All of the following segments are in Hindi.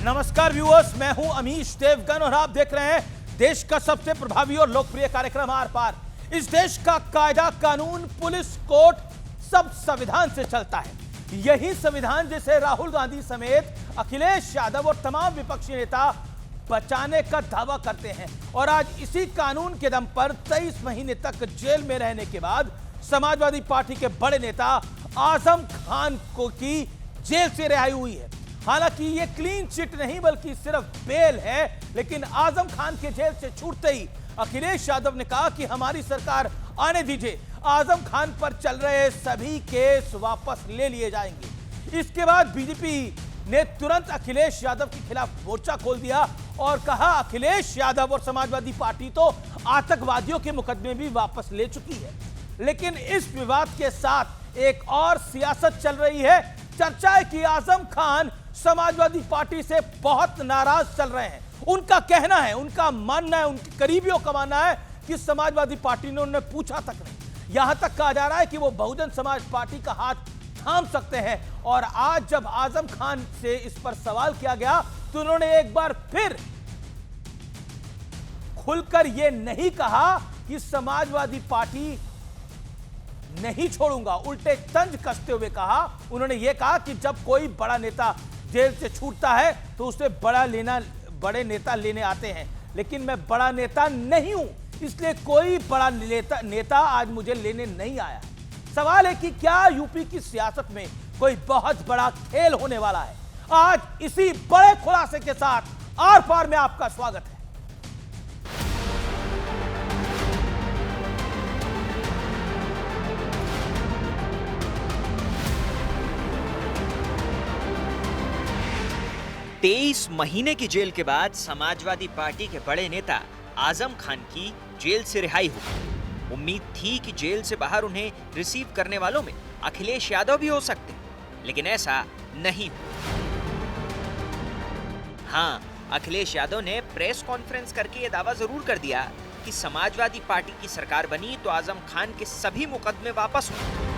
नमस्कार व्यूअर्स, मैं हूं अमीश देवगन और आप देख रहे हैं देश का सबसे प्रभावी और लोकप्रिय कार्यक्रम आर पार। इस देश का कायदा कानून, पुलिस, कोर्ट सब संविधान से चलता है। यही संविधान जिसे राहुल गांधी समेत अखिलेश यादव और तमाम विपक्षी नेता बचाने का दावा करते हैं। और आज इसी कानून के दम पर 23 महीने तक जेल में रहने के बाद समाजवादी पार्टी के बड़े नेता आजम खान को की जेल से रिहाई हुई है। हालांकि ये क्लीन चिट नहीं बल्कि सिर्फ बेल है, लेकिन आजम खान के जेल से छूटते ही अखिलेश यादव ने कहा कि हमारी सरकार आने दीजिए, आजम खान पर चल रहे सभी केस वापस ले लिए जाएंगे। इसके बाद बीजेपी ने तुरंत अखिलेश यादव के खिलाफ मोर्चा खोल दिया और कहा अखिलेश यादव और समाजवादी पार्टी तो आतंकवादियों के मुकदमे भी वापस ले चुकी है। लेकिन इस विवाद के साथ एक और सियासत चल रही है। चर्चा है कि आजम खान समाजवादी पार्टी से बहुत नाराज चल रहे हैं। उनका कहना है, उनका मानना है, उनके करीबियों का मानना है कि समाजवादी पार्टी ने उन्हें पूछा तक नहीं। यहां तक कहा जा रहा है कि वो बहुजन समाज पार्टी का हाथ थाम सकते हैं। और आज जब आजम खान से इस पर सवाल किया गया तो उन्होंने एक बार फिर खुलकर यह नहीं कहा कि समाजवादी पार्टी नहीं छोड़ूंगा, उल्टे तंज कसते हुए कहा। उन्होंने यह कहा कि जब कोई बड़ा नेता जेल से छूटता है तो उसे बड़े नेता लेने आते हैं, लेकिन मैं बड़ा नेता नहीं हूं, इसलिए कोई बड़ा नेता आज मुझे लेने नहीं आया। सवाल है कि क्या यूपी की सियासत में कोई बहुत बड़ा खेल होने वाला है? आज इसी बड़े खुलासे के साथ आर पार में आपका स्वागत है। तेईस महीने की जेल के बाद समाजवादी पार्टी के बड़े नेता आजम खान की जेल से रिहाई हो गई। उम्मीद थी कि जेल से बाहर उन्हें रिसीव करने वालों में अखिलेश यादव भी हो सकते, लेकिन ऐसा नहीं हुआ। हाँ, अखिलेश यादव ने प्रेस कॉन्फ्रेंस करके यह दावा जरूर कर दिया कि समाजवादी पार्टी की सरकार बनी तो आजम खान के सभी मुकदमे वापस होंगे।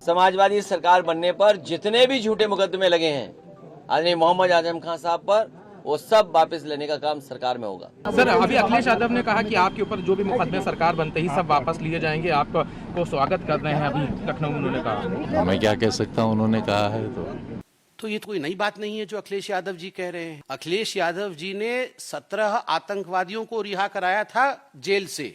समाजवादी सरकार बनने पर जितने भी झूठे मुकदमे लगे हैं आदरणीय मोहम्मद आजम खान साहब पर, वो सब वापस लेने का काम सरकार में होगा। सर, अभी अखिलेश यादव ने कहा कि आपके ऊपर जो भी मुकदमे सरकार बनते ही सब वापस लिए जाएंगे, आपको स्वागत कर रहे हैं। अभी लखनऊ में उन्होंने कहा। मैं क्या कह सकता हूँ, उन्होंने कहा है तो ये तो कोई नई बात नहीं है जो अखिलेश यादव जी कह रहे हैं। अखिलेश यादव जी ने 17 आतंकवादियों को रिहा कराया था जेल से,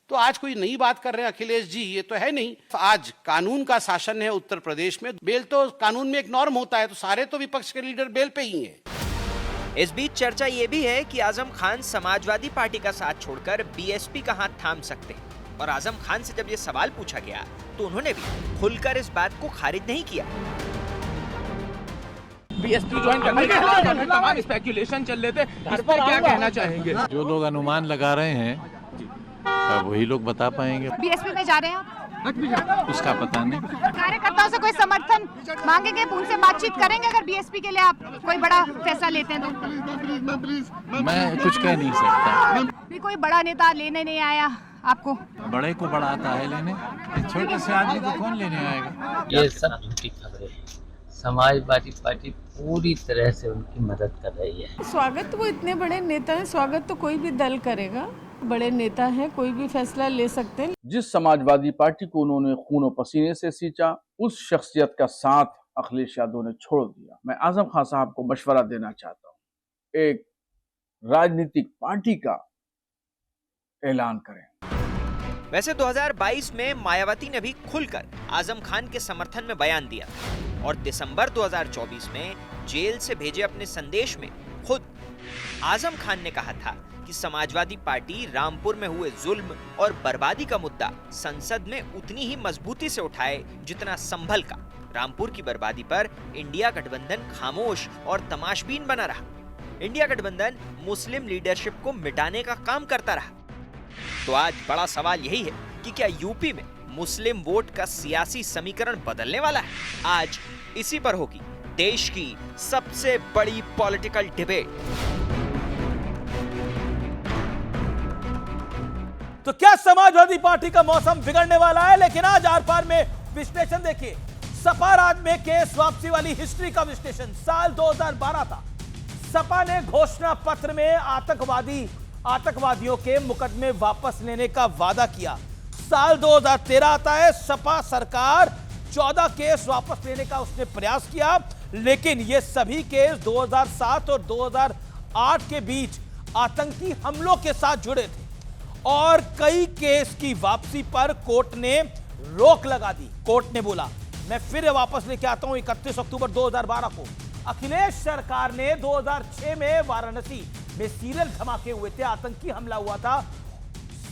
तो आज कोई नई बात कर रहे हैं अखिलेश जी, ये तो है नहीं। आज कानून का शासन है उत्तर प्रदेश में, बेल तो कानून में एक नॉर्म होता है, तो सारे तो विपक्ष के लीडर बेल पे ही हैं। इस बीच चर्चा ये भी है कि आजम खान समाजवादी पार्टी का साथ छोड़कर बीएसपी का हाथ थाम सकते हैं। और आजम खान से जब ये सवाल पूछा गया तो उन्होंने भी खुलकर इस बात को खारिज नहीं किया। बीएसपी ज्वाइन करने के खिलाफ तमाम स्पेकुलेशन चल रहे थे, इस पर क्या कहना चाहेंगे? जो लोग अनुमान लगा रहे हैं वही लोग बता पाएंगे। बीएसपी में जा रहे हैं आप? उसका पता नहीं। कार्यकर्ताओं से कोई समर्थन मांगेंगे, उनसे बातचीत करेंगे अगर बीएसपी के लिए आप कोई बड़ा फैसला लेते हैं तो? मैं कुछ कह नहीं सकता। भी कोई बड़ा नेता लेने नहीं आया आपको? बड़े को बड़ा आता है लेने, छोटे से आदमी को कौन लेने आएगा? ये सब झूठी खबरें हैं। समाजवादी पार्टी पूरी तरह से उनकी मदद कर रही है। स्वागत, वो इतने बड़े नेता हैं, स्वागत तो कोई भी दल करेगा। बड़े नेता हैं, कोई भी फैसला ले सकते हैं। जिस समाजवादी पार्टी को उन्होंने खून पसीने से सींचा, उस शख्सियत का साथ अखिलेश यादव ने छोड़ दिया। मैं आजम खान साहब को मशवरा देना चाहता हूं, एक राजनीतिक पार्टी का ऐलान करें। वैसे 2022 में मायावती ने भी खुलकर आजम खान के समर्थन में बयान दिया और दिसंबर 2024 में जेल से भेजे अपने संदेश में खुद आजम खान ने कहा था कि समाजवादी पार्टी रामपुर में हुए जुल्म और बर्बादी का मुद्दा संसद में उतनी ही मजबूती से उठाए जितना संभल का। रामपुर की बर्बादी पर इंडिया गठबंधन खामोश और तमाशबीन बना रहा। इंडिया गठबंधन मुस्लिम लीडरशिप को मिटाने का काम करता रहा। तो आज बड़ा सवाल यही है कि क्या यूपी में मुस्लिम वोट का सियासी समीकरण बदलने वाला है? आज इसी पर होगी देश की सबसे बड़ी पॉलिटिकल डिबेट। तो क्या समाजवादी पार्टी का मौसम बिगड़ने वाला है? लेकिन आज आर पार में विश्लेषण देखिए। सपा राज में केस वापसी वाली हिस्ट्री का विश्लेषण। साल 2012 था, सपा ने घोषणा पत्र में आतंकवादियों के मुकदमे वापस लेने का वादा किया। साल 2013 आता है, सपा सरकार 14 केस वापस लेने का उसने प्रयास किया, लेकिन ये सभी केस 2007 और 2008 के बीच आतंकी हमलों के साथ जुड़े थे और कई केस की वापसी पर कोर्ट ने रोक लगा दी। कोर्ट ने बोला मैं फिर वापस लेके आता हूं। 31 अक्टूबर 2012 को अखिलेश सरकार ने 2006 में वाराणसी में सीरियल धमाके हुए थे, आतंकी हमला हुआ था,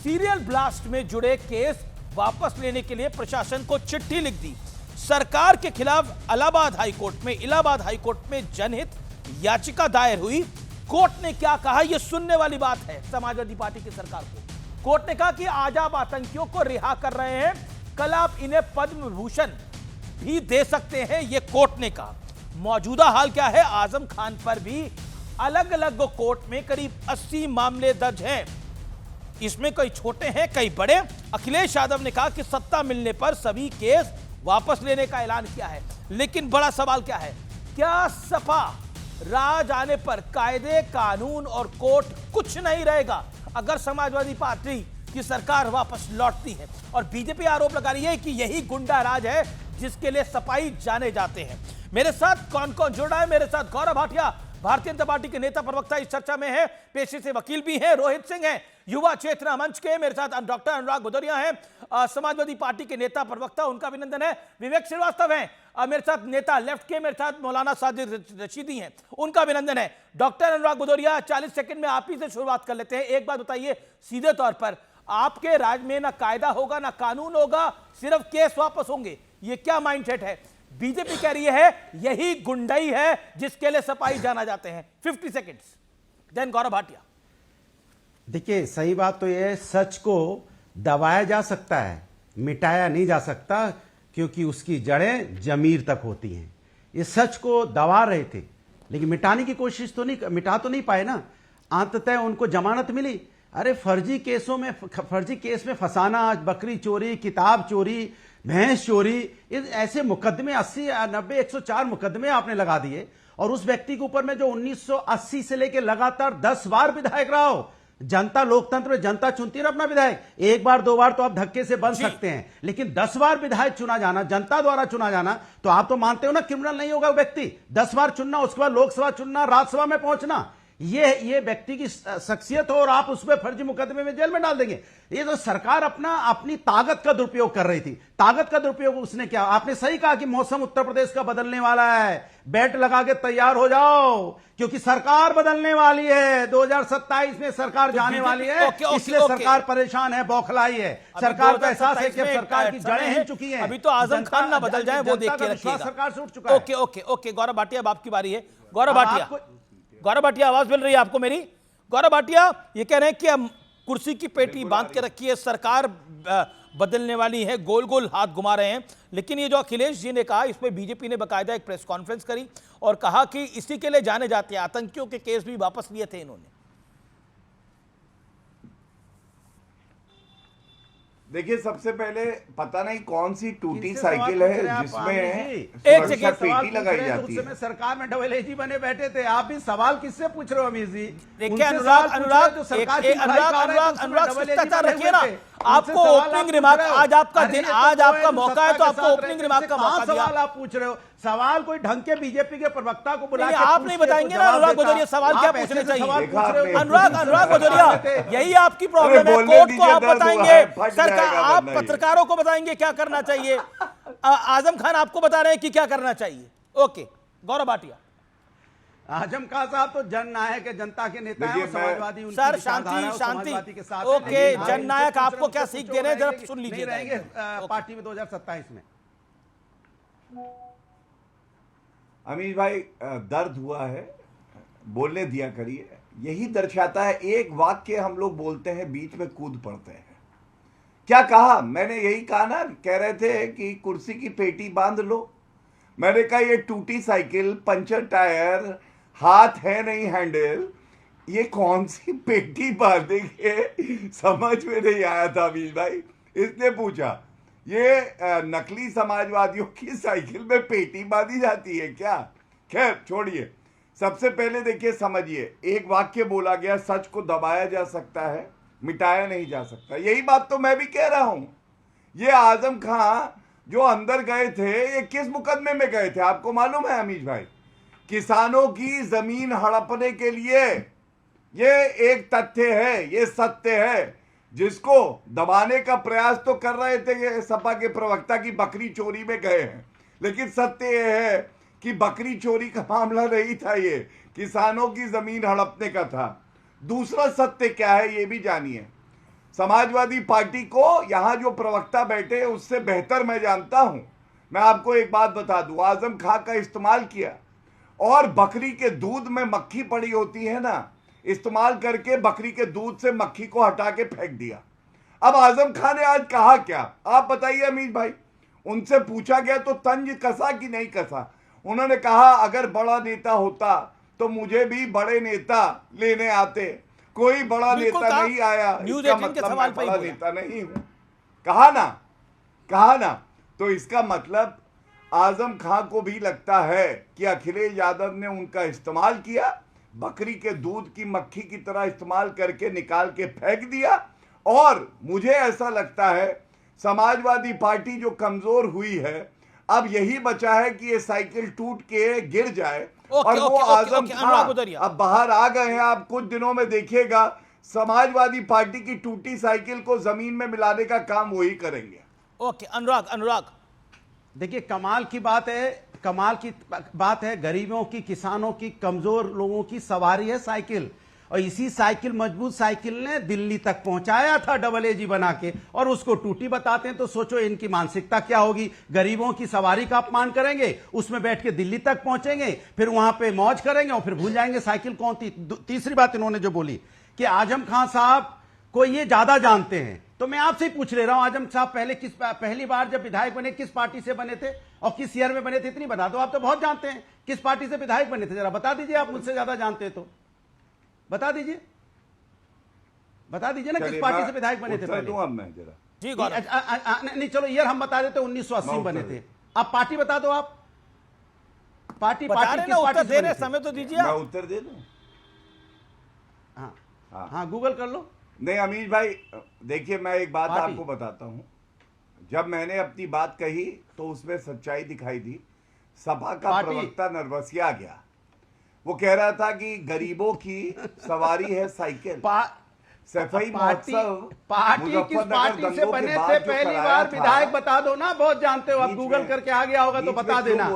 सीरियल ब्लास्ट में जुड़े केस वापस लेने के लिए प्रशासन को चिट्ठी लिख दी। सरकार के खिलाफ इलाहाबाद हाईकोर्ट में जनहित याचिका दायर हुई। कोर्ट ने क्या कहा, यह सुनने वाली बात है समाजवादी पार्टी की सरकार को। कोर्ट ने कहा कि आज आप आतंकियों को रिहा कर रहे हैं, कल आप इन्हें पद्म विभूषण भी दे सकते हैं, यह कोर्ट ने कहा। मौजूदा हाल क्या है, आजम खान पर भी अलग अलग कोर्ट में करीब 80 मामले दर्ज हैं। इसमें कई छोटे हैं, कई बड़े। अखिलेश यादव ने कहा कि सत्ता मिलने पर सभी केस वापस लेने का ऐलान किया है, लेकिन बड़ा सवाल क्या है, क्या सपा राज आने पर कायदे कानून और कोर्ट कुछ नहीं रहेगा अगर समाजवादी पार्टी की सरकार वापस लौटती है? और बीजेपी आरोप लगा रही है कि यही गुंडा राज है जिसके लिए सपाई जाने जाते हैं। मेरे साथ कौन कौन जुड़ रहा है? मेरे साथ गौरव भाटिया, भारतीय जनता पार्टी के नेता प्रवक्ता इस चर्चा में है, पेशे से वकील भी हैं, रोहित सिंह हैं, युवा चेतना मंच के, मेरे साथ डॉक्टर अनुराग भदौरिया हैं, समाजवादी पार्टी के नेता प्रवक्ता, उनका अभिनंदन है, विवेक श्रीवास्तव हैं, मेरे साथ नेता लेफ्ट के, मेरे साथ मौलाना साजिद रशीदी हैं, उनका अभिनंदन है। डॉक्टर अनुराग भदौरिया, 40 सेकंड में आप ही से शुरुआत कर लेते हैं। एक बात बताइए सीधे तौर पर, आपके राज में ना कायदा होगा ना कानून होगा, सिर्फ केस वापस होंगे, ये क्या माइंडसेट है? बीजेपी कह रही है यही गुंडाई है जिसके लिए सपाई जाना जाते हैं। 50 सेकंड्स। देन गौरव भाटिया। देखिए, सही बात तो यह है, सच को दबाया जा सकता है, मिटाया नहीं जा सकता, क्योंकि उसकी जड़ें जमीर तक होती हैं। ये सच को दबा रहे थे, लेकिन मिटाने की कोशिश तो नहीं, मिटा तो नहीं पाए ना। अंततः उनको जमानत मिली। अरे फर्जी केस में फंसाना, बकरी चोरी, किताब चोरी, भैंस चोरी, ऐसे मुकदमे 80, 90, 104 मुकदमे आपने लगा दिए। और उस व्यक्ति के ऊपर में जो 1980 से लेकर लगातार 10 बार विधायक रहा हो। जनता, लोकतंत्र में जनता चुनती है ना अपना विधायक, एक बार दो बार तो आप धक्के से बन सकते हैं, लेकिन 10 बार विधायक चुना जाना, जनता द्वारा चुना जाना, तो आप तो मानते हो ना क्रिमिनल नहीं होगा व्यक्ति। 10 बार चुनना, उसके बाद लोकसभा चुनना, राज्यसभा में पहुंचना, ये व्यक्ति की शख्सियत हो, और आप उसमें फर्जी मुकदमे में जेल में डाल देंगे। ये तो सरकार अपनी ताकत का दुरुपयोग कर रही थी। ताकत का दुरुपयोग उसने क्या, आपने सही कहा कि मौसम उत्तर प्रदेश का बदलने वाला है, बेल्ट लगा के तैयार हो जाओ, क्योंकि सरकार बदलने वाली है। 2027 में सरकार जाने वाली है, इसलिए सरकार परेशान है, बौखलाई है। सरकार का एहसास है कि सरकार की जड़ें हिल चुकी हैं। अभी तो आजम खान ना बदल जाए वो देख के रखिएगा। सरकार से उठ चुका है। ओके गौरव भाटिया, अब आपकी बारी है। गौरव भाटिया, आवाज मिल रही है आपको मेरी? गौरव भाटिया ये कह रहे हैं कि हम कुर्सी की पेटी बांध के रखी है, सरकार बदलने वाली है, गोल गोल हाथ घुमा रहे हैं। लेकिन ये जो अखिलेश जी ने कहा, इसमें बीजेपी ने बकायदा एक प्रेस कॉन्फ्रेंस करी और कहा कि इसी के लिए जाने जाते हैं, आतंकियों के केस भी वापस लिए थे इन्होंने। देखिए, सबसे पहले पता नहीं कौन सी टूटी साइकिल है जिसमें सुरक्षा पेटी लगाई जाती है। सरकार में डबल एजी बने बैठे थे, आप भी सवाल किससे पूछ रहे हो अमीर जी? देखिए अनुराग शिष्टाचार रखिए ना। आपको ओपनिंग रिमार्क, आज आपका दिन, आज आपका मौका है, तो आपको ओपनिंग रिमार्क का मौका दिया। सवाल आप पूछ रहे हो, सवाल कोई ढंग के बीजेपी के प्रवक्ता को बुला के आप नहीं बताएंगे ना अनुराग भदौरिया सवाल क्या पूछने चाहिए? अनुराग भदौरिया, यही आपकी प्रॉब्लम है, कोर्ट को आप बताएंगे, सरकार आप पत्रकारों को बताएंगे क्या करना चाहिए। आजम खान आपको बता रहे हैं कि क्या करना चाहिए। ओके गौरव भाटिया। आजम खान साहब तो जननायक है, जनता के नेता हैं, समाजवादी उनकी सर शांति के साथ। ओके, जननायक आपको क्या सीख दे रहे हैं, जरा सुन लीजिए। रहेंगे पार्टी में 2027 में। अमीर भाई, दर्द हुआ है, बोलने दिया करिए। यही दर्शाता है, एक वाक्य हम लोग बोलते हैं, बीच में कूद पड़ते हैं। क्या कहा मैंने? यही कहा ना, कह रहे थे कि कुर्सी की पेटी बांध लो। मैंने कहा ये टूटी साइकिल, पंचर टायर, हाथ है नहीं हैंडल, ये कौन सी पेटी बांधेंगे? समझ में नहीं आया था अमीर भाई। इसने पूछा ये नकली समाजवादियों की साइकिल में पेटी बांधी जाती है क्या? खैर छोड़िए। सबसे पहले देखिए, समझिए, एक वाक्य बोला गया, सच को दबाया जा सकता है, मिटाया नहीं जा सकता। यही बात तो मैं भी कह रहा हूं। ये आजम खान जो अंदर गए थे, ये किस मुकदमे में गए थे आपको मालूम है अमीश भाई? किसानों की जमीन हड़पने के लिए। ये एक तथ्य है, ये सत्य है, जिसको दबाने का प्रयास तो कर रहे थे सपा के प्रवक्ता की बकरी चोरी में गए हैं, लेकिन सत्य यह है कि बकरी चोरी का मामला नहीं था, ये किसानों की जमीन हड़पने का था। दूसरा सत्य क्या है ये भी जानिए। समाजवादी पार्टी को यहां जो प्रवक्ता बैठे उससे बेहतर मैं जानता हूं। मैं आपको एक बात बता दूं, आजम खां का इस्तेमाल किया और बकरी के दूध में मक्खी पड़ी होती है ना, इस्तेमाल करके बकरी के दूध से मक्खी को हटा के फेंक दिया। अब आजम खान ने आज कहा क्या आप बताइए अमीश भाई? उनसे पूछा गया तो तंज कसा कि नहीं कसा? उन्होंने कहा अगर बड़ा नेता होता तो मुझे भी बड़े नेता लेने आते, कोई बड़ा नेता नहीं आया, इसका मतलब मैं बड़ा नेता नहीं हूं। कहा ना। तो इसका मतलब आजम खां को भी लगता है कि अखिलेश यादव ने उनका इस्तेमाल किया, बकरी के दूध की मक्खी की तरह इस्तेमाल करके निकाल के फेंक दिया। और मुझे ऐसा लगता है समाजवादी पार्टी जो कमजोर हुई है, अब यही बचा है कि ये साइकिल टूट के गिर जाए और वो आजम खान अब बाहर आ गए हैं। आप कुछ दिनों में देखिएगा समाजवादी पार्टी की टूटी साइकिल को जमीन में मिलाने का काम वही करेंगे। ओके अनुराग देखिए, कमाल की बात है गरीबों की, किसानों की, कमजोर लोगों की सवारी है साइकिल। और इसी साइकिल, मजबूत साइकिल ने दिल्ली तक पहुंचाया था डबल एजी बना के, और उसको टूटी बताते हैं। तो सोचो इनकी मानसिकता क्या होगी। गरीबों की सवारी का अपमान करेंगे, उसमें बैठ के दिल्ली तक पहुंचेंगे, फिर वहां पे मौज करेंगे और फिर भूल जाएंगे साइकिल कौन थी। तीसरी बात इन्होंने जो बोली कि आजम खान साहब को ये ज्यादा जानते हैं, तो मैं आपसे ही पूछ ले रहा हूं, आजम साहब पहली बार जब विधायक बने किस पार्टी से बने थे और किस ईयर में बने थे? इतनी बता दो, आप तो बहुत जानते हैं किस पार्टी से विधायक बने थे। जरा बता दीजिए, आप मुझसे ज्यादा जानते हैं तो बता दीजिए ना किस पार्टी से विधायक बने थे पहले। जी नहीं, चलो ईयर हम बता देते, 1980 बने थे। आप पार्टी बता दो, आप पार्टी किस पार्टी से बने थे? समय तो दीजिए, मैं उत्तर दे दूं? हाँ गूगल कर लो। नहीं अमीश भाई, देखिए मैं एक बात आपको बताता हूं। जब मैंने अपनी बात कही तो उसमें सच्चाई दिखाई दी। सपा का प्रवक्ता नरवसिया गया, वो कह रहा था कि गरीबों की सवारी है साइकिल। सफाई महोत्सव पार्टी किस पार्टी से बने थे पहली बार विधायक बता दो ना, बहुत जानते हो आप, गूगल करके आ गया होगा तो बता देना।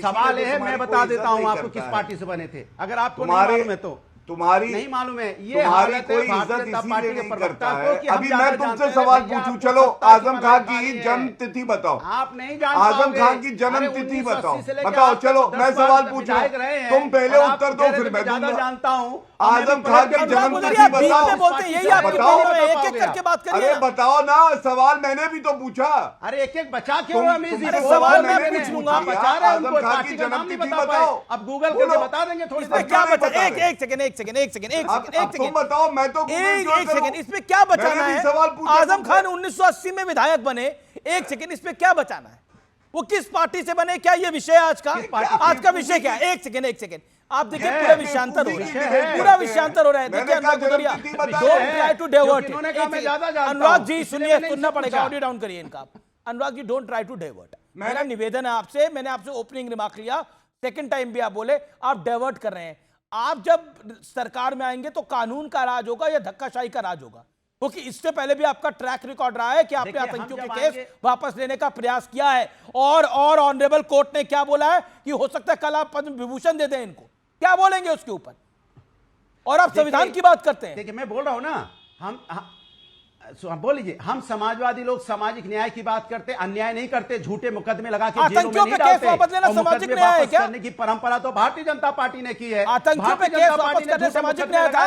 सवाल है, मैं बता देता हूं आपको किस पार्टी से बने थे, अगर आपको नहीं मालूम है तो। तुम्हारी नहीं मालूम है, ये हालत है भारतीय जनता पार्टी के प्रवक्ता को कि अभी मैं तुमसे सवाल पूछूं, चलो आजम खान की जन्म तिथि बताओ। आप नहीं जानते, आजम खान की जन्म तिथि बताओ। चलो मैं सवाल पूछूं, तुम पहले उत्तर दो फिर मैं ज्यादा जानता हूं। आजम खान की जन्म तिथि बताओ। अरे बताओ ना, सवाल मैंने भी तो पूछा। अरे एक बचा क्यों? सवाल मैं पूछ लूंगा। आजम खान की जन्म तिथि बताओ। अब गूगल करके बता देंगे थोड़ी देर। क्या बचा? एक सेकंड तुम बताओ, मैं तो एक सेकंड, इसमें क्या बचाना है? आजम खान 1980 में विधायक बने, एक सेकंड, इसमें क्या बचाना है? वो किस पार्टी से बने, क्या ये विषय है आज का विषय क्या है? एक सेकंड आप देखिए, पूरा विषयांतर हो रहा है। देखिए don't try to divert. Anurag ji सुनिए, सुनना पड़ेगा, ऑडियो डाउन करिए इनका। Anurag ji don't try to divert. मेरा निवेदन है आपसे, मैंने आपसे ओपनिंग रिमार्क लिया, सेकंड टाइम भी आप बोले आप डाइवर्ट कर रहे हैं। आप जब सरकार में आएंगे तो कानून का राज होगा या धक्काशाही का राज होगा? क्योंकि इससे पहले भी आपका ट्रैक रिकॉर्ड रहा है कि आपने आतंकियों के केस वापस लेने का प्रयास किया है, और ऑनरेबल कोर्ट ने क्या बोला है कि हो सकता है कल आप पद्म विभूषण दे दें इनको। क्या बोलेंगे उसके ऊपर? और आप संविधान की बात करते हैं। देखिए मैं बोल रहा हूं ना, हम बोल लीजिए, हम समाजवादी लोग सामाजिक न्याय की बात करते, अन्याय नहीं करते, झूठे मुकदमे लगा के जेलों में नहीं डालते। सामाजिक न्याय है क्या? करने की परंपरा तो भारतीय जनता पार्टी ने की है। आतंकियों पे केस वापस करने सामाजिक न्याय था।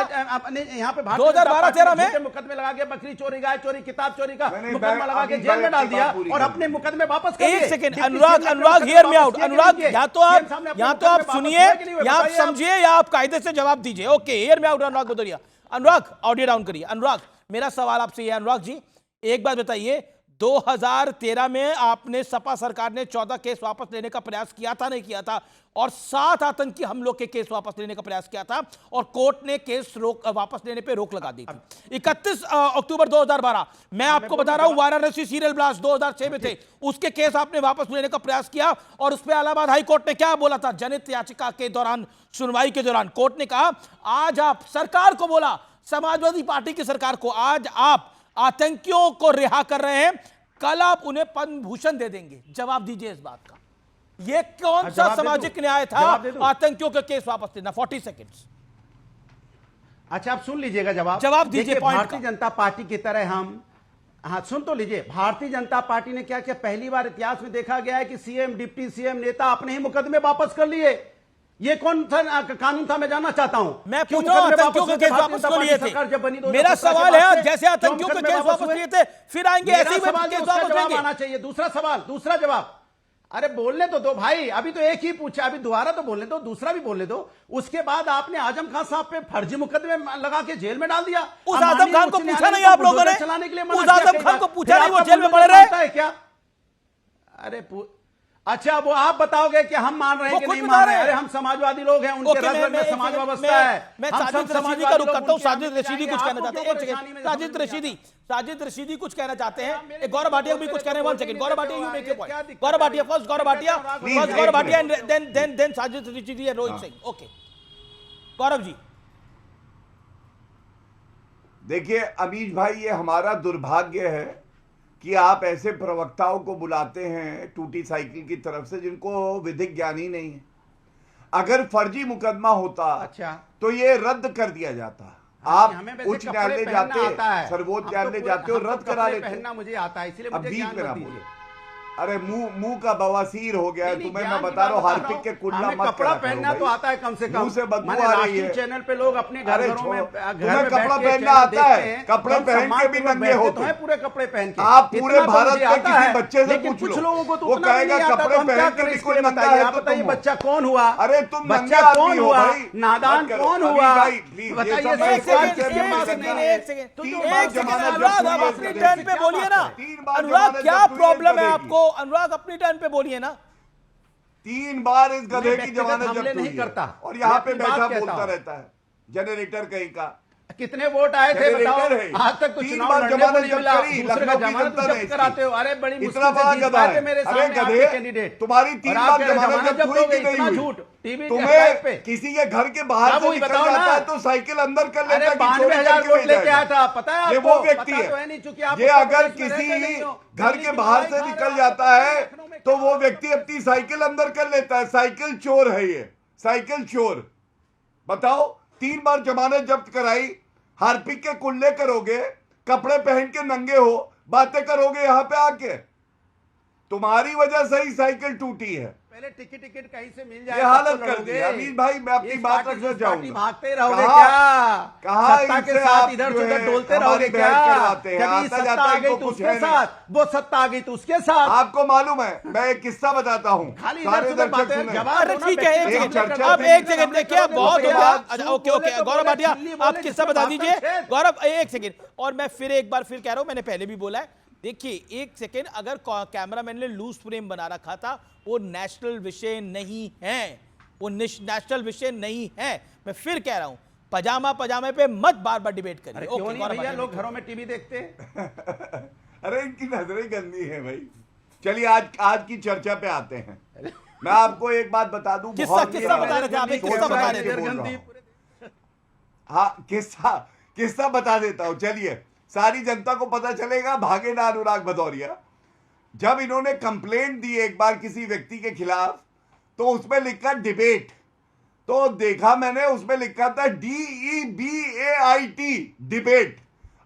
यहाँ पे 2012-13 में मुकदमे लगा के बकरी चोरी, गाय चोरी, किताब चोरी का मुकदमा लगा के जेल में डाल दिया और अपने मुकदमे वापस कर दिए। एक सेकंड अनुराग, हियर मी आउट। अनुराग या तो आप सुनिए या आप समझिए या आप कायदे से जवाब दीजिए। ओके, हियर मी आउट अनुराग भदौरिया। अनुराग ऑडियो डाउन करिए। अनुराग मेरा सवाल आपसे ये है, अनुराग जी एक बात बताइए, 2013 में आपने सपा सरकार ने 14 केस वापस लेने का प्रयास किया था, नहीं किया था, और 7 आतंकी हमलों के केस वापस लेने का प्रयास किया था और कोर्ट ने केस वापस लेने पे रोक लगा दी थी। 31 अक्टूबर 2012 मैं आपको बता रहा हूं, वाराणसी सीरियल ब्लास्ट 2006 में थे, उसके केस आपने वापस लेने का प्रयास किया और उस पर इलाहाबाद हाई कोर्ट ने क्या बोला था? जनहित याचिका के दौरान, सुनवाई के दौरान कोर्ट ने कहा, आज आप सरकार को बोला, समाजवादी पार्टी की सरकार को, आज आप आतंकियों को रिहा कर रहे हैं, कल आप उन्हें पद्म भूषण दे देंगे। जवाब दीजिए इस बात का। यह कौन सा सामाजिक न्याय था? आतंकियों के केस वापस लेना। 40 सेकंड्स। अच्छा, आप सुन लीजिएगा जवाब दीजिए। भारतीय जनता पार्टी की तरह हम, हाँ सुन तो लीजिए, भारतीय जनता पार्टी ने क्या किया? पहली बार इतिहास में देखा गया है कि सीएम, डिप्टी सीएम, नेता अपने ही मुकदमे वापस कर लिए। ये कौन सा कानून था, मैं जानना चाहता हूं। मैं पूछ रहा हूं, आतंकियों के केस वापस क्यों लिए थे? मेरा सवाल है, जैसे आतंकियों के केस वापस लिए थे, फिर आएंगे ऐसे ही केस वापस लेंगे। आना चाहिए। दूसरा सवाल, दूसरा जवाब। अरे बोलने तो दो भाई, अभी तो एक ही पूछा, अभी दोबारा तो बोलने दो, दूसरा भी बोलने दो। उसके बाद आपने आजम खान साहब पे फर्जी मुकदमे लगा के जेल में डाल दिया। उस आजम खान को पूछा नहीं आप लोगों ने? चलाने के लिए उस आजम खान को पूछा नहीं, वो जेल में पड़े रहे क्या? अरे अच्छा, वो आप बताओगे कि हम मान रहे हैं कि नहीं मान रहे हैं? अरे हम समाजवादी लोग हैं, उनके रग में समाज व्यवस्था है। मैं साजिद रशीदी का रुख करता हूं। साजिद रशीदी कुछ कहना चाहते हैं। एक सेकंड, साजिद रशीदी कुछ कहना चाहते हैं। गौरव भाटिया भी कुछ कह रहे हैं। 1 second, Gaurav Bhatia, you make your point. Gaurav Bhatia first, Gaurav Bhatia and then Sajid Rashidi and Rohit Singh. Okay Gaurav ji. देखिए अमीश भाई, ये हमारा दुर्भाग्य है कि आप ऐसे प्रवक्ताओं को बुलाते हैं टूटी साइकिल की तरफ से, जिनको विधिक ज्ञान ही नहीं है। अगर फर्जी मुकदमा होता अच्छा तो ये रद्द कर दिया जाता। आप उच्च न्यायालय जाते, सर्वोच्च न्यायालय जाते हो, रद्द करा लेते। पहनना मुझे आता है, इसलिए मुझे बीच में ना बोलो। अरे मुंह का बवासीर हो गया है तुम्हें, मैं बता रहा हूँ। हार्पिक के कुल्ला मत कपड़ा पहनना तो आता है कम से कम। मुंह से बदबू आ रही है। चैनल पे लोग अपने घरों में तुम्हें कपड़ा पहनना आता है? कपड़े पहन के भी नंगे होते हैं। पूरे कपड़े पहन के आप पूरे भारत में किसी बच्चे से पूछ लो, लोगों को तो वो कहेगा कपड़े पहन के भी कोई नंगा है। बताइए बच्चा कौन हुआ? अरे तुम बच्चा कौन हुआ? नादान कौन हुआ? अपनी टर्न पे बोलिए ना। अनुराग, क्या प्रॉब्लम है आपको? अनुराग अपनी टर्न पे बोलिए ना। 3 बार इस गधे की जमानत जब्त हुई है और यहाँ पे बैठा बोलता रहता है, जनरेटर कहीं का। कितने वोट आए थे बताओ? आज तक तो चुनाव लड़ने को नहीं मिला, दूसरे का जमानत जब्त कराते हो। अरे बड़ी मुश्किल से जीत पाए थे मेरे सामने आपके कैंडिडेट। तुम्हारी 3 बार जमानत जब्त हुई कि नहीं हुई? टीवी तुम्हें किसी के घर के बाहर से निकल जाता है तो साइकिल अंदर कर लेता है। 92,000 वोट लेके आया था, पता है? ये वो व्यक्ति है। ये अगर किसी घर के बाहर से निकल जाता है तो वो व्यक्ति अपनी साइकिल अंदर कर लेता है। साइकिल चोर है ये, साइकिल चोर। बताओ, 3 बार जमानत जब्त कराई, हार्पिक के कुल्ले करोगे, कपड़े पहन के नंगे हो, बातें करोगे यहां पे आके। तुम्हारी वजह से ही साइकिल टूटी है। पहले टिकट कहीं से मिल जाए, ये हालत कर दी अमीश भाई। मैं अपनी बात रखना चाहूंगा। भागते रहोगे क्या? कहा सत्ता के साथ इधर से उधर डोलते रहोगे क्या? जब सत्ता आ गई तो उसके साथ, वो सत्ता आ गई तो उसके साथ। आपको मालूम है, मैं एक किस्सा बताता हूँ। खाली इधर से उधर बातें। ठीक है, अब एक सेकंड देखिए, बहुत हो गया। ओके गौरव भाटिया, आप किस्सा बता दीजिए। गौरव एक सेकंड, और मैं फिर एक बार फिर कह रहा हूं, मैंने पहले भी बोला है। देखिए एक सेकेंड, अगर कैमरामैन ने लूज फ्रेम बना रखा था, वो नेशनल विषय नहीं है, वो नेशनल विषय नहीं है। मैं फिर कह रहा हूं, पजामे पे मत बार बार डिबेट करिए। क्यों नहीं भैया, लोग घरों में टीवी देखते हैं। अरे इनकी नजरें गंदी है भाई। चलिए आज की चर्चा पे आते हैं। मैं आपको एक बात बता दूं। किस्सा बता रहे थे आप, किस्सा बता रहे थे। हाँ, किस्सा बता देता हूं। चलिए, सारी जनता को पता चलेगा, भागे ना अनुराग भदौरिया। जब इन्होंने कंप्लेंट दी एक बार किसी व्यक्ति के खिलाफ, तो उसमें लिखा डिबेट, तो देखा मैंने उसमें लिखा था DEBAIT, डिबेट।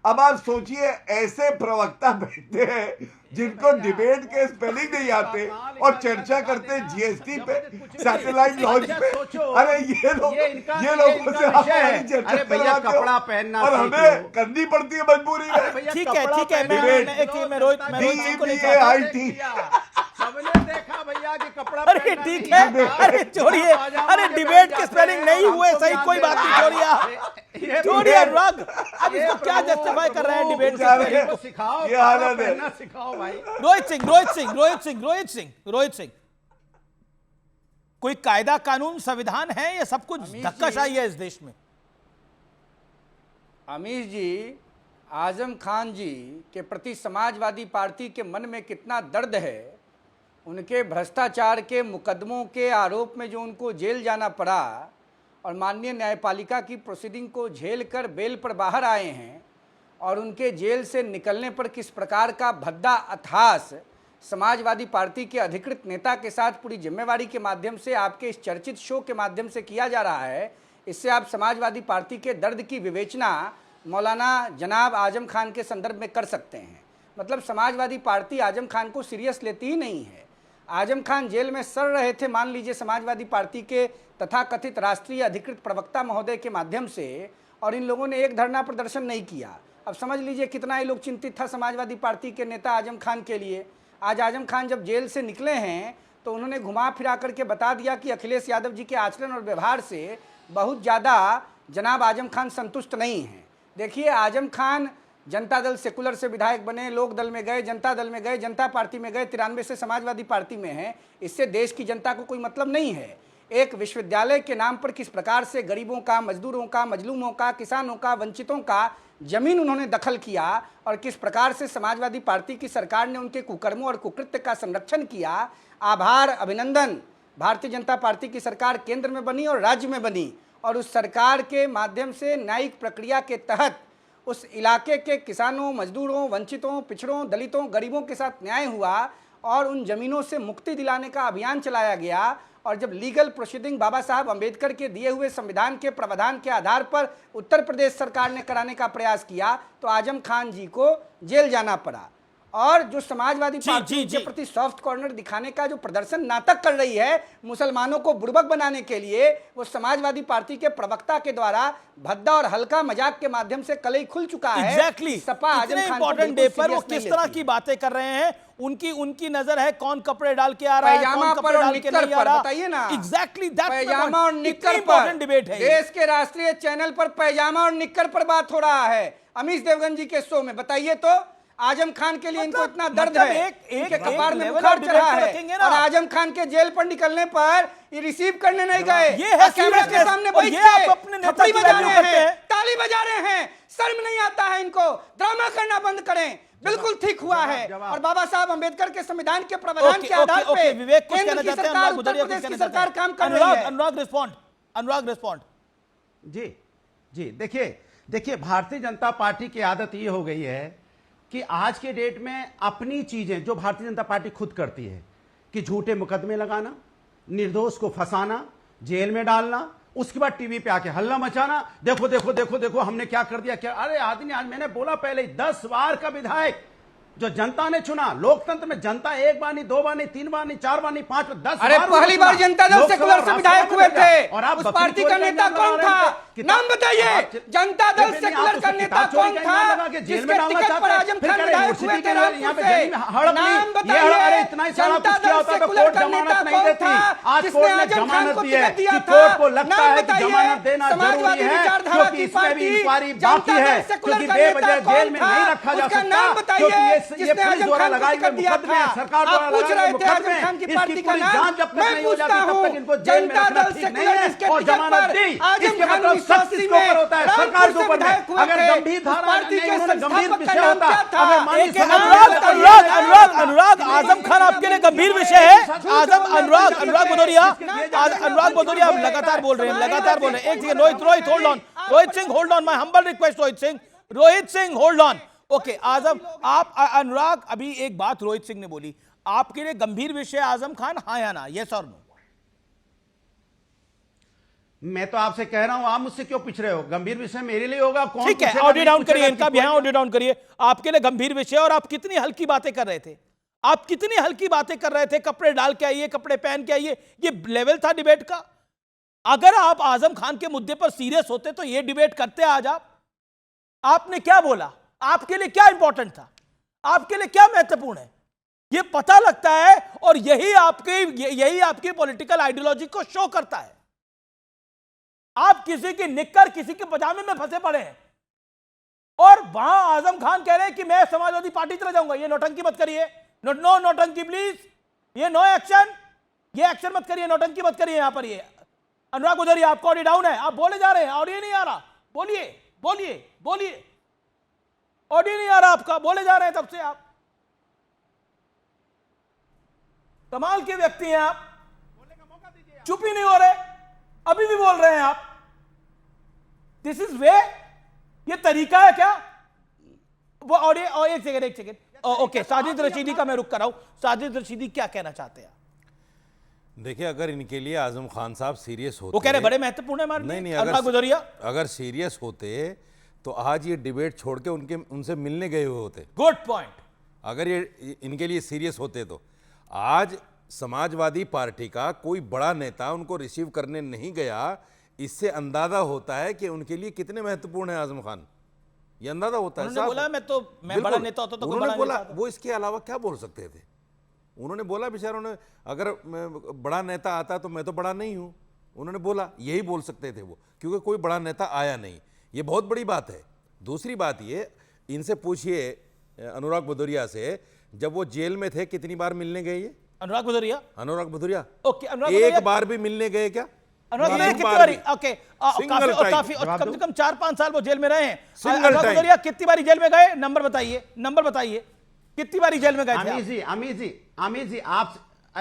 अब आप सोचिए, ऐसे प्रवक्ता बैठते हैं जिनको डिबेट के स्पेलिंग नहीं आते और चर्चा करते हैं GST पे, सैटेलाइट लॉन्च पे। अरे ये लोगों से हमारी चर्चा करवाते हो और हमें करनी पड़ती है मजबूरी में। ठीक है, मैं रोहित को नहीं कहता। सबने देखा भैया कि कपड़ा। अरे ठीक है, अरे छोड़िए, अरे डिबेट के स्पेलिंग नहीं हुए सही, कोई बात नहीं, छोड़िए अनुराग। आप इसको क्या जस्टिफाई कर रहे हैं डिबेट के? सिखाओ, ये हालत है। पढ़ना सिखाओ भाई। रोहित सिंह, कोई कायदा कानून संविधान है या सब कुछ धक्काशाही है इस देश में? अमीश जी, आजम खान जी के प्रति समाजवादी पार्टी के मन में कितना दर्द है, उनके भ्रष्टाचार के मुकदमों के आरोप में जो उनको जेल जाना पड़ा और माननीय न्यायपालिका की प्रोसीडिंग को झेल कर बेल पर बाहर आए हैं, और उनके जेल से निकलने पर किस प्रकार का भद्दा अथास समाजवादी पार्टी के अधिकृत नेता के साथ पूरी जिम्मेवारी के माध्यम से आपके इस चर्चित शो के माध्यम से किया जा रहा है, इससे आप समाजवादी पार्टी के दर्द की विवेचना मौलाना जनाब आजम खान के संदर्भ में कर सकते हैं। मतलब समाजवादी पार्टी आजम खान को सीरियस लेती ही नहीं है। आजम खान जेल में सड़ रहे थे, मान लीजिए समाजवादी पार्टी के तथाकथित राष्ट्रीय अधिकृत प्रवक्ता महोदय के माध्यम से, और इन लोगों ने एक धरना प्रदर्शन नहीं किया। अब समझ लीजिए कितना ही लोग चिंतित था समाजवादी पार्टी के नेता आजम खान के लिए। आज आजम खान जब जेल से निकले हैं तो उन्होंने घुमा फिरा करके बता दिया कि अखिलेश यादव जी के आचरण और व्यवहार से बहुत ज़्यादा जनाब आजम खान संतुष्ट नहीं हैं। देखिए, आजम खान जनता दल सेकुलर से विधायक बने, लोक दल में गए, जनता दल में गए, जनता पार्टी में गए, 93 से समाजवादी पार्टी में हैं। इससे देश की जनता को कोई मतलब नहीं है। एक विश्वविद्यालय के नाम पर किस प्रकार से गरीबों का, मजदूरों का, मजलूमों का, किसानों का, वंचितों का जमीन उन्होंने दखल किया, और किस प्रकार से समाजवादी पार्टी की सरकार ने उनके कुकर्मों और कुकृत्य का संरक्षण किया। आभार, अभिनंदन। भारतीय जनता पार्टी की सरकार केंद्र में बनी और राज्य में बनी, और उस सरकार के माध्यम से न्यायिक प्रक्रिया के तहत उस इलाके के किसानों, मजदूरों, वंचितों, पिछड़ों, दलितों, गरीबों के साथ न्याय हुआ, और उन जमीनों से मुक्ति दिलाने का अभियान चलाया गया। और जब लीगल प्रोसीडिंग बाबा साहब अंबेडकर के दिए हुए संविधान के प्रावधान के आधार पर उत्तर प्रदेश सरकार ने कराने का प्रयास किया, तो आजम खान जी को जेल जाना पड़ा। और जो समाजवादी पार्टी के प्रति सॉफ्ट कॉर्नर दिखाने का जो प्रदर्शन नाटक कर रही है मुसलमानों को बुड़बक बनाने के लिए, वो समाजवादी पार्टी के प्रवक्ता के द्वारा भद्दा और हल्का मजाक के माध्यम से कलई खुल चुका है। Exactly, Sapa Azam Khan important day पर वो किस तरह की बातें कर रहे हैं, उनकी नजर है कौन कपड़े डाल के आ रहा है, कौन कपड़े डाल के नहीं आ रहा, बताइए ना। एग्जैक्टली, पैजामा और निक्कर पर डिबेट है। देश के राष्ट्रीय चैनल पर पैजामा और निक्कर पर बात हो रहा है अमीश देवगन जी के शो में। बताइए तो, आजम खान के लिए इनको इतना दर्द है, इनके कपार में बुखार चढ़ा है, और आजम खान के जेल पर निकलने पर ये रिसीव करने नहीं गए, कैमरा के सामने बैठ के थप्पड़ी बजा रहे हैं, ताली बजा रहे हैं। शर्म नहीं आता है इनको? ड्रामा करना बंद करें। बिल्कुल ठीक हुआ है, और बाबा साहब अंबेडकर के संविधान के प्रावधान के आधार पे केंद्र की सरकार, उत्तर प्रदेश की सरकार काम कर रही है। अनुराग रिस्पॉन्ड। जी, देखिए भारतीय जनता पार्टी की आदत ये हो गई है कि आज के डेट में अपनी चीजें जो भारतीय जनता पार्टी खुद करती है कि झूठे मुकदमे लगाना, निर्दोष को फंसाना, जेल में डालना, उसके बाद टीवी पे आके हल्ला मचाना, देखो देखो देखो देखो हमने क्या कर दिया क्या। अरे आदमी, आज मैंने बोला पहले 10 बार का विधायक जो जनता ने चुना, लोकतंत्र में जनता एक बार नहीं, 2 बार नहीं, 3 बार नहीं, 4 बार नहीं, 5 बार, 10 अरे पहली बार जनता दल सेकुलर से विधायक हुए थे, और आप उस पार्टी का नेता कौन था? नाम बताइए। जनता दल सेकुलर का नेता कौन था जिसके टिकट पर आजम खान विधायक हुए थे रामपुर से? नाम बताइए। जनता दल सेकुलर का नेता कौन था जिसने आजम खान को टिकट दिया था? नाम बताइए। समाजवादी विचारधारा की पार्टी जनता दल सेकुलर का नेता कौन था? उसका नाम बताइए जिसने आजम खान को टिकट दिया था। आप पूछ रहे थे आजम खान की पार्टी का नाम, मैं पूछता हूँ जनता दल सेकुलर जिसके टिकट पर आजम खान 1980 में रामपुर से विधायक हुए थे, उस पार्टी के संस्थापक का नाम क्या था? अनुराग, आजम खान आपके लिए गंभीर विषय है। अनुराग भदौरिया आप लगातार बोल रहे हैं, एक second. Rohit hold on, Rohit Singh hold on, my humble request. Rohit Singh hold on. Okay, Azam, आप अनुराग, अभी एक बात रोहित सिंह ने बोली, आपके लिए गंभीर विषय आजम खान, हाँ या ना, यस और नो? मैं तो आपसे कह रहा हूं, आप मुझसे क्यों पूछ रहे हो? गंभीर विषय मेरे लिए होगा। कौन? ठीक है, ऑडियो डाउन करिए, इनका भी ऑडियो डाउन करिए। आपके लिए गंभीर विषय, और आप कितनी हल्की बातें कर रहे थे, कपड़े डाल के आइए, कपड़े पहन के आइए, ये लेवल था डिबेट का। अगर आप आजम खान के मुद्दे पर सीरियस होते तो ये डिबेट करते आज आपने क्या बोला? आपके लिए क्या इंपॉर्टेंट था? आपके लिए क्या महत्वपूर्ण है? यह पता लगता है, और यही आपकी पॉलिटिकल आइडियोलॉजी को शो करता है। आप किसी की निक्कर, किसी के पजामे में फंसे पड़े हैं। और वहां आजम खान कह रहे हैं कि मैं समाजवादी पार्टी चला जाऊंगा। ये नौटंकी मत करिए, नो नौटंकी प्लीज, ये नो एक्शन, ये एक्शन मत करिए, नौटंकी मत करिए। यहां पर ये अनुराग भदौरिया आपका ऑडियो डाउन है, आप बोले जा रहे हैं, ऑडियो नहीं आ रहा, बोलिए बोलिए बोलिए, ऑडियो नहीं आ रहा आपका, बोले जा रहे हैं तब से आप। कमाल के व्यक्ति हैं आप, चुप ही नहीं हो रहे, अभी भी बोल रहे हैं आप। दिस इज वे, ये तरीका है क्या? वो ऑडियो, एक सेकेंड, ओके, साजिद रशीदी का मैं रुक कर रहा हूं। साजिद रशीदी क्या कहना चाहते हैं? देखिए, अगर इनके लिए आजम खान साहब सीरियस होते, वो कह रहे बड़े महत्वपूर्ण है हमारे लिए। नहीं, अनुराग भदौरिया अगर सीरियस होते तो आज ये डिबेट छोड़ के उनसे मिलने गए हुए होते। Good point. अगर ये इनके लिए सीरियस होते तो आज समाजवादी पार्टी का कोई बड़ा नेता उनको रिसीव करने नहीं गया। इससे अंदाजा होता है कि उनके लिए कितने महत्वपूर्ण है आजम खान, ये अंदाजा होता है। उन्होंने बोला मैं बड़ा नेता होता तो कोई बड़ा बोला, नेता वो इसके अलावा क्या बोल सकते थे? उन्होंने बोला, बेचारों ने, अगर बड़ा नेता आता तो मैं तो बड़ा नहीं हूं, उन्होंने बोला, यही बोल सकते थे वो, क्योंकि कोई बड़ा नेता आया नहीं। ये बहुत बड़ी बात है। दूसरी बात ये, इनसे पूछिए अनुराग भदौरिया से, जब वो जेल में थे कितनी बार मिलने गए ये? अनुराग भदौरिया ओके, एक बार भी मिलने गए क्या? अनुराग भदौरिया कितनी बारी? ओके, काफी कम से कम 4-5 साल वो जेल में रहे हैं। अनुराग भदौरिया कितनी बारी जेल में गए? नंबर बताइए, कितनी बारी जेल में गए थे? अमीर जी आप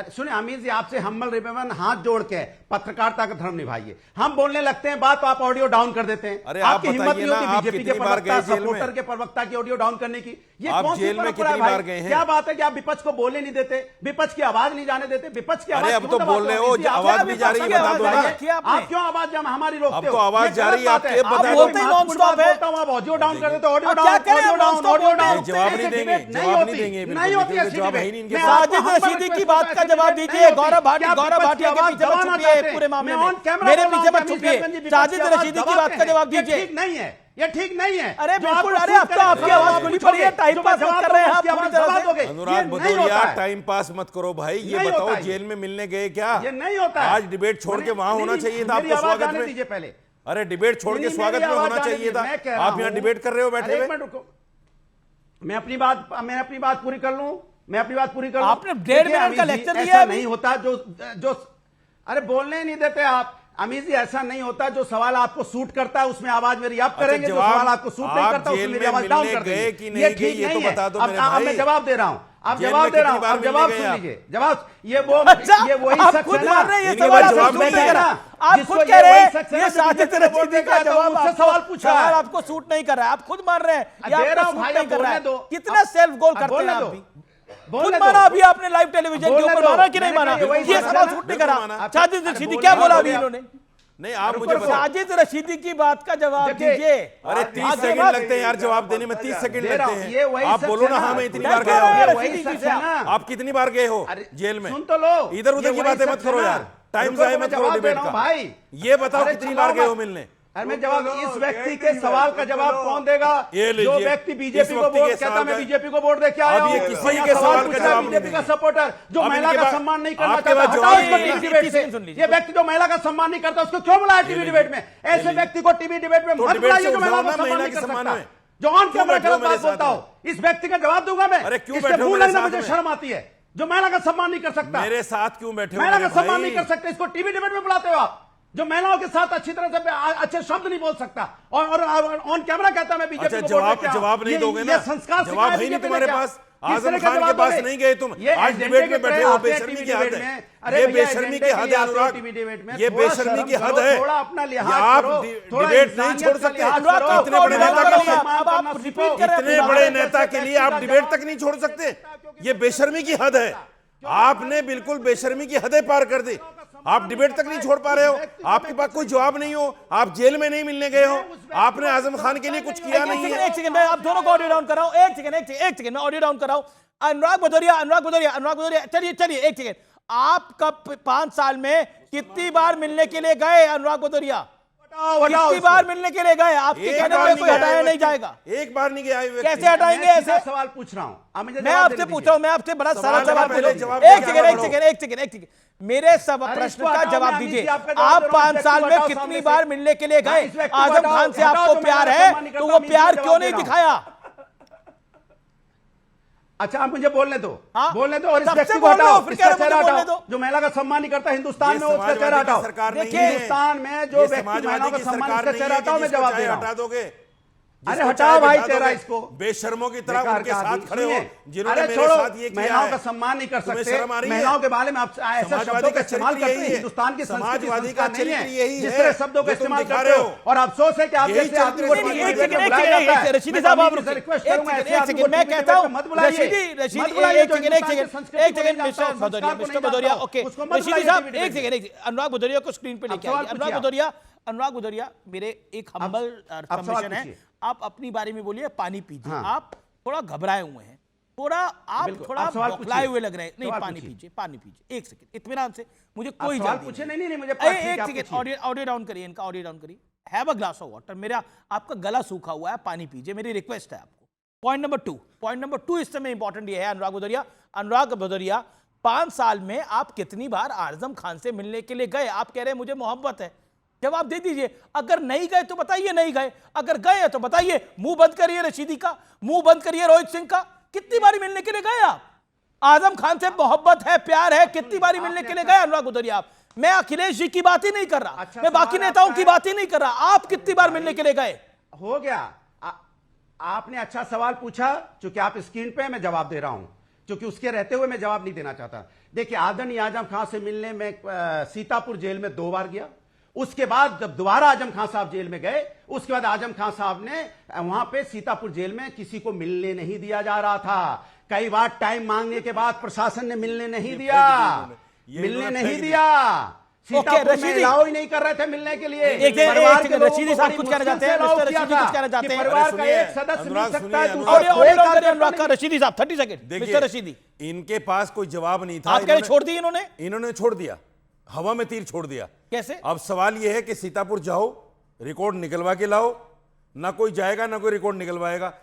सुने, अमीर जी आपसे हम्बल रिक्वेस्ट, हाथ जोड़ के पत्रकारिता का धर्म निभाइए। हम बोलने लगते हैं बात तो आप ऑडियो डाउन कर देते हैं। अरे आपकी हिम्मत नहीं होती बीजेपी के प्रवक्ता, सपोर्टर के प्रवक्ता की ऑडियो डाउन करने की। ये कौन सी परंपरा है भाई? क्या बात है कि आप विपक्ष को बोलने नहीं देते, विपक्ष की आवाज नहीं जाने देते? विपक्ष की आवाज अब तो बोल रहे हो, आवाज भी जा रही है, बता दो ना। आप क्यों आवाज हमारी रोकते हो? अब तो आवाज जा रही है, आप ये बता दो। आप ऑडियो डाउन कर देते, ऑडियो डाउन। जवाब नहीं देंगे, नहीं होती है। साजिद रशीदी की बात का जवाब दीजिए। गौरव भाटिया के पीछे मत छुपिए पूरे मामले में, मेरे पीछे मत छुपिए। साजिद रशीदी की बात का जवाब दीजिए। ठीक नहीं है, ये ठीक नहीं है। अरे बिल्कुल, अरे अब तो आपकी आवाज खुली पड़ी है, टाइम पास कर रहे हैं आप पूरी तरह से। अनुराग भदौरिया, टाइम पास मत करो भाई। ये बताओ, जेल में मिलने गए क्या? ये नहीं होता। आज डिबेट छोड़ के वहां होना चाहिए था आपको स्वागत में। पहले अरे डिबेट छोड़ के स्वागत में होना चाहिए था। आप यहाँ डिबेट कर रहे हो बैठे हुए। मैं अपनी बात पूरी कर लूं। आपने 1.5 मिनट का लेक्चर दिया। ऐसा नहीं होता जो अरे बोलने ही नहीं देते आप। अमीर जी, ऐसा नहीं होता, जो सवाल आपको सूट करता है उसमें आवाज मेरी आप करेंगे, जो सवाल आपको सूट नहीं करता उसमें मेरी आवाज डाउन कर देंगे। ये ठीक नहीं है। अब मैं जवाब दे रहा हूं, आप जवाब सुन लीजिए। जवाब ये वही शख्स है ना, ये जवाब नहीं दे रहा। आप खुद कह रहे हैं ये साजिद रशीदी का जवाब, सवाल पूछा है, आपको सूट नहीं कर रहा है। आप खुद मान रहे हैं ये आपको सूट नहीं कर रहा है। कितना सेल्फ गोल करते हैं आप भी। खुद माना अभी आपने लाइव टेलीविजन के ऊपर, माना कि नहीं माना? ये सवाल सूट नहीं करा। साजिद रशीदी क्या बोला अभी इन्होंने? नहीं, आप मुझे साजिद रशीदी की बात का जवाब दीजिए। अरे 30 सेकंड लगते हैं यार जवाब देने में, 30 सेकंड लगते हैं। आप बोलो ना, हाँ मैं इतनी बार गया हूँ। आप कितनी बार गए हो जेल में? सुन तो लो, इधर उधर की बातें मत करो यार, टाइम जाए मत करो डिबेट का भाई। ये बताओ कितनी बार गए हो मिलने? मैं जवाब, इस व्यक्ति के सवाल का जवाब कौन देगा? जो व्यक्ति बीजेपी को वोट कहता, मैं बीजेपी को वोट दे के आया हूं। किसी के सवाल का जवाब बीजेपी का सपोर्टर जो महिला का सम्मान नहीं करना चाहता, हटाओ इसको टीवी डिबेट से। ये व्यक्ति जो महिला का सम्मान नहीं करता उसको क्यों बुलाया टीवी डिबेट में? ऐसे व्यक्ति को टीवी डिबेट में मत बुलाइए जो महिला का सम्मान नहीं कर सकता, जो ऑन कैमरा गलत बात बोलता हो। इस व्यक्ति का जवाब दूंगा मैं। इससे मुंह लगना मुझे शर्म आती है, जो महिला का सम्मान नहीं कर सकता। मेरे साथ क्यों बैठे हो? महिला का सम्मान नहीं कर सकते, इसको टीवी डिबेट में बुलाते हो आप। जो महिलाओं के साथ अच्छी तरह से अच्छे शब्द नहीं बोल सकता और ऑन कैमरा कहता मैं बीजेपी को जवाब नहीं दोगे ना? संस्कार जवाब है नहीं तुम्हारे पास। आजम खान के पास नहीं गए तुम, आज डिबेट में बैठे हो। बेशर्मी की हद है, ये बेशर्मी की हद है अनुराग, ये बेशर्मी की हद है। आप डिबेट नहीं छोड़ सकते। इतने बड़े नेता के लिए, इतने बड़े नेता के लिए आप डिबेट तक नहीं छोड़ सकते। ये बेशर्मी की हद है। आपने बिल्कुल बेशर्मी की हदें पार कर दी। आप डिबेट तक नहीं छोड़ पा रहे हो, आपके पास कोई जवाब नहीं हो, आप जेल में नहीं मिलने गए हो, आपने आजम खान के लिए कुछ किया नहीं है। एक सेकंड, मैं आप दोनों को ऑडियो डाउन कर रहा हूं। एक सेकंड मैं ऑडियो डाउन कर रहा हूं। अनुराग भदौरिया, चलिए एक सेकंड। आप कब 5 साल में कितनी बार मिलने के लिए गए अनुराग भदौरिया? कितनी बार मिलने के लिए गए? आपके कहने पे कोई हटाया नहीं जाएगा। एक बार नहीं गया। कैसे हटाएंगे ऐसे? सवाल पूछ रहा हूं, मैं आपसे पूछ रहा हूं, मैं आपसे बड़ा सारा सवाल पूछ रहा हूं। एक सेकंड, मेरे सब प्रश्न का जवाब दीजिए। आप 5 साल में कितनी बार मिलने के लिए गए? आजम खान से आपको प्यार है तो वो प्यार क्यों नहीं दिखाया? अच्छा, आप मुझे बोलने दो, बोलने दो, और इस सबसे व्यक्ति को बोल लो, हटाओ, फिर इसका कह रहे चेहरा मुझे बोलने हटाओ। दो। जो महिला का सम्मान नहीं करता हिंदुस्तान में, उसका चेहरा हटाओ। देखिए, हिंदुस्तान में जो व्यक्ति महिलाओं का सम्मान, इसका चेहरा हटाओ, मैं जवाब दे रहा हूं। हटा दोगे? अरे हटाओ भाई चेहरा इसको। बेशर्मों की तरह उनके साथ खड़े हो, जिन्होंने अरे मेरे साथ ये किया महिलाओं है। का सम्मान नहीं कर तुम्हें सकते, शर्म आ रही है? महिलाओं के बारे में आप ऐसे शब्दों का इस्तेमाल करते हैं। हिंदुस्तान की समाजवादी का संस्कृति चरित्र यही है जिस तरह शब्दों का जो तुम इस्तेमाल दिखा करते रहे हो। हो। और अफसोस है कि आप जैसे आदमी को रशीदी साहब, आप रुकिए। एक सेकंड, मैं कहता हूं, मिस्टर भदौरिया, ओके, रशीदी साहब, एक सेकंड, अनुराग भदौरिया को स्क्रीन पे लेके आइए। अनुराग भदौरिया, मेरे एक हम्बल सबमिशन है, आप अपनी बारे में बोलिए, पानी पीजिए। आप थोड़ा घबराए हुए हैं, थोड़ा बौखलाए हुए लग रहे हैं। नहीं, पानी पीजिए। एक सेकंड, इत्मीनान से, मुझे कोई जल्दी नहीं। मुझे एक सेकंड, ऑडियो डाउन करिए, इनका ऑडियो डाउन करिए। Have a glass of water. मेरा आपका गला सूखा हुआ है, पानी पीजिए, मेरी रिक्वेस्ट है आपको। पॉइंट नंबर टू इस समय इंपॉर्टेंट ये है, अनुराग भदौरिया, 5 साल में आप कितनी बार आजम खान से मिलने के लिए गए? आप कह रहे हैं मुझे मोहब्बत है, जवाब दे दीजिए। अगर नहीं गए तो बताइए नहीं गए, अगर गए तो बताइए। मुंह बंद करिए रशीदी का, मुंह बंद करिए रोहित सिंह का। कितनी बारी मिलने के लिए गए आप? आजम खान से मोहब्बत है, प्यार है, कितनी बारी मिलने के लिए गए अनुराग भदौरिया आप? मैं अखिलेश जी की बात ही नहीं कर रहा, मैं बाकी नेताओं की बात ही नहीं कर रहा। आप कितनी बार मिलने के लिए गए? हो गया, आपने अच्छा सवाल पूछा, चूंकि आप स्क्रीन पे, मैं जवाब दे रहा हूं, क्योंकि उसके रहते हुए मैं जवाब नहीं देना चाहता। देखिए, आदरणीय आजम खान से मिलने में सीतापुर जेल में 2 बार गया। उसके बाद जब दोबारा आजम खान साहब जेल में गए, उसके बाद आजम खान साहब ने वहां पे सीतापुर जेल में किसी को मिलने नहीं दिया जा रहा था। कई बार टाइम मांगने के बाद प्रशासन ने मिलने नहीं दिया, सीतापुर में अलाउ ही नहीं कर रहे थे मिलने के लिए। रशीदी साहब कुछ कहना चाहते हैं, परिवार का एक सदस्य मिल सकता है। अनुराग का रशीदी साहब 30 सेकंड, मिस्टर रशीदी। इनके पास कोई जवाब नहीं था, आप कह रहे छोड़ दी इन्होंने छोड़ दिया, हवा में तीर छोड़ दिया। कैसे? अब सवाल यह है कि सीतापुर जाओ, रिकॉर्ड निकलवा के लाओ, ना कोई जाएगा ना कोई रिकॉर्ड निकलवाएगा।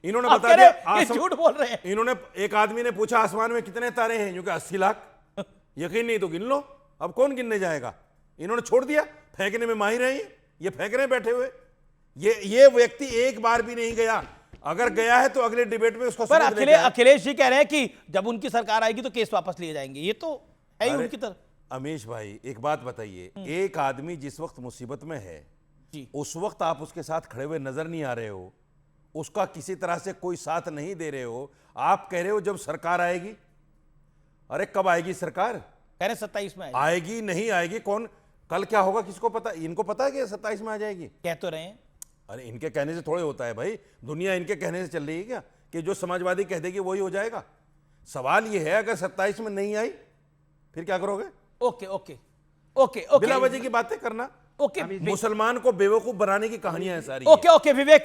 इन्होंने बता दिया, झूठ बोल रहे हैं। इन्होंने, एक आदमी ने पूछा आसमान में कितने तारे हैं, क्योंकि 80 लाख। यकीन नहीं तो गिन लो, अब कौन गिनने जाएगा? इन्होंने छोड़ दिया, फेंकने में माहिर हैं ये फेंक रहे बैठे हुए। ये व्यक्ति एक बार भी नहीं गया, अगर गया है तो अगले डिबेट में उसको। पर अखिलेश जी कह रहे हैं कि जब उनकी सरकार आएगी तो केस वापस लिए जाएंगे, ये तो है ही उनकी तरफ। अमीश भाई, एक बात बताइए, एक आदमी जिस वक्त मुसीबत में है उस वक्त आप उसके साथ खड़े हुए नजर नहीं आ रहे हो, उसका किसी तरह से कोई साथ नहीं दे रहे हो। आप कह रहे हो जब सरकार आएगी। अरे कब आएगी सरकार? कह रहे 27 में आएगी, नहीं आएगी, कौन कल क्या होगा किसको पता? इनको पता है कि 27 में आ जाएगी? कह तो रहे हैं। अरे इनके कहने से थोड़े होता है भाई, दुनिया इनके कहने से चल रही है क्या कि जो समाजवादी कह देगी वही हो जाएगा? सवाल यह है अगर 27 में नहीं आई फिर क्या करोगे? ओके, बिला वजह की बातें करना, मुसलमान को बेवकूफ बनाने की कहानियां हैं सारी। ओके, विवेक,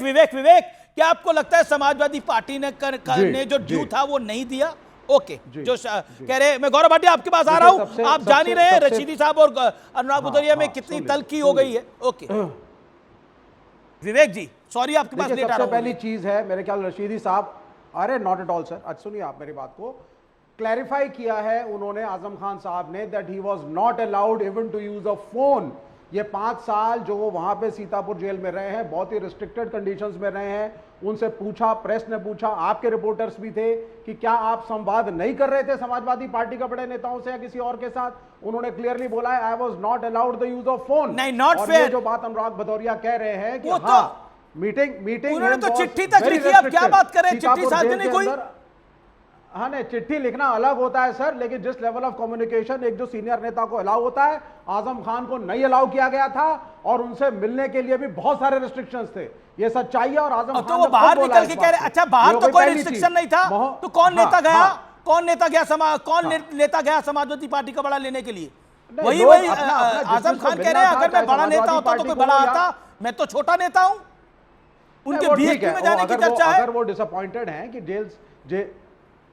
क्या आपको लगता है समाजवादी पार्टी ने जो ड्यू था वो नहीं दिया? ओके, जो कह रहे, मैं गौरव भाटिया आपके पास आ रहा हूं, आप जान ही रहे हैं रशीदी साहब और अनुराग भदौरिया में कितनी तलखी हो गई है। ओके विवेक जी, सॉरी आपके पास लेट आ रहा हूं। पहली चीज है मेरे ख्याल रशीदी साहब, अरे नॉट एट ऑल सर, आज सुनिए आप मेरी बात को। क्लैरिफाई किया है उन्होंने, आजम खान साहब ने, that he was not allowed even to use a phone. ये 5 साल जो वो वहां पे सीतापुर जेल में रहे हैं, बहुत ही रिस्ट्रिक्टेड कंडीशंस में रहे हैं। उनसे पूछा, प्रेस ने पूछा, आपके रिपोर्टर्स भी थे कि क्या आप संवाद नहीं कर रहे थे समाजवादी पार्टी के बड़े नेताओं से या किसी और के साथ? उन्होंने क्लियरली बोला है, I was not allowed the use of phone. नहीं, नॉट फेयर। ये जो बात अनुराग भदौरिया कह रहे हैं कि हाँ, मीटिंग उन्होंने तो चिट्ठी तक लिखी, आप क्या बात कर रहे हैं? चिट्ठी सार्वजनिक हुई? हाँ नहीं, चिट्ठी लिखना अलग होता है सर, लेकिन जिस लेवल ऑफ कम्युनिकेशन एक जो सीनियर नेता को अलाउ होता है, आजम खान को नहीं अलाउ किया गया था और उनसे मिलने के लिए भी बहुत सारे रिस्ट्रिक्शंस थे। ये सच्चाई है और आजम खान तो वो बाहर निकल के कह रहे, अच्छा बाहर तो कोई रिस्ट्रिक्शन नहीं था, तो कौन नेता गया? कौन नेता गया समाजवादी पार्टी का बड़ा लेने के लिए? वही आजम खान कह रहे हैं, अगर मैं बड़ा नेता होता तो कोई बड़ा आता, मैं तो छोटा नेता हूं। उनके बीच में जाने की चर्चा है। अगर वो डिसअपॉइंटेड हैं कि